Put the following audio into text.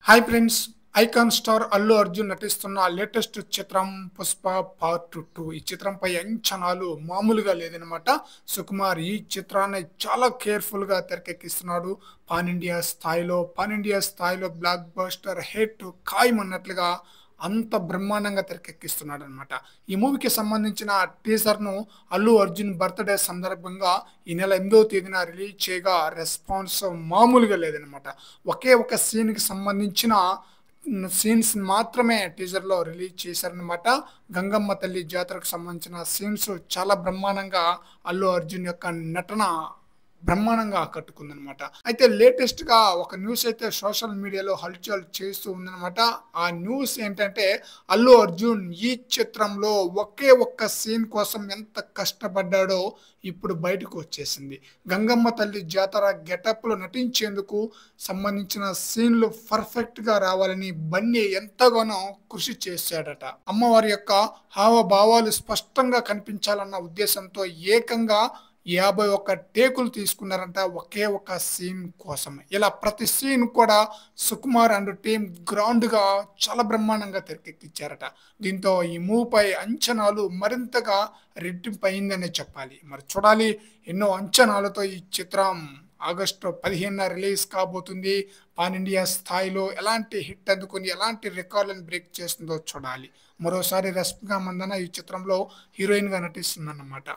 Hi friends! Icon star Allu Arjun నటిస్తున్న latest చిత్రం 'Pushpa part 2'. ఈ చిత్రంపై అంచనాలు మామూలుగా లేదనమాట. సుకుమార్ ఈ చిత్రాన్ని చాలా కేర్‌ఫుల్‌గా తెరకెక్కిస్తున్నాడు. పాన్ ఇండియా స్థాయిలో బ్లాక్ బస్టర్ హిట్ ఖాయమన్నట్లుగా అంత బ్రహ్మాండంగా తెరకెక్కిస్తున్నాడనమాట. ఈ మూవీకి సంబంధించిన టీజర్‌ను అల్లు అర్జున్ బర్త్‌డే సందర్భంగా ఈ నెల 8వ తేదీన రిలీజ్ చేయగా రెస్పాన్స్ మామూలుగా లేదనమాట. ఒకే ఒక సీన్‌కి సంబంధించిన సీన్స్ మాత్రమే టీజర్‌లో రిలీజ్ చేశారనమాట. గంగమ్మ తల్లి జాతరకు సంబంధించిన సీన్స్ చాలా బ్రహ్మాండంగా అల్లు అర్జున్ యొక్క నటన బ్రహ్మాండంగా ఆకట్టుకుందనమాట. అయితే లేటెస్ట్‌గా ఒక న్యూస్ అయితే సోషల్ మీడియాలో హల్చల్ చేస్తూ ఉందనమాట. ఆ న్యూస్ ఏంటంటే అల్లు అర్జున్ ఈ చిత్రంలో ఒకే ఒక్క సీన్ కోసం ఎంత కష్టపడ్డాడో ఇప్పుడు బయటకు వచ్చేసింది. గంగమ్మ తల్లి జాతర గెటప్‌లో నటించేందుకు సంబంధించిన సీన్‌లు పర్ఫెక్ట్‌గా రావాలని బన్నీ ఎంతగానో కృషి చేశాడట. అమ్మవారి యొక్క హావభావాలు స్పష్టంగా కనిపించాలన్న ఉద్దేశంతో ఏకంగా 51 టేకులు తీసుకున్నారంట ఒకే ఒక సీన్ కోసమే. ఇలా ప్రతి సీన్ కూడా సుకుమార్ అండ్ టీమ్ గ్రౌండ్‌గా చాలా బ్రహ్మాండంగా తెరకెక్కించారట. దీంతో ఈ మూవీపై అంచనాలు మరింతగా రెట్టింపయిందనే చెప్పాలి. మరి చూడాలి, ఎన్నో అంచనాలతో ఈ చిత్రం ఆగస్టు 15న రిలీజ్ కాబోతుంది. పాన్ ఇండియా స్థాయిలో ఎలాంటి హిట్ అందుకొని, ఎలాంటి రికార్డులను బ్రేక్ చేస్తుందో చూడాలి. మరోసారి రష్మిక మందన్న ఈ చిత్రంలో హీరోయిన్‌గా నటిస్తుందన్నమాట.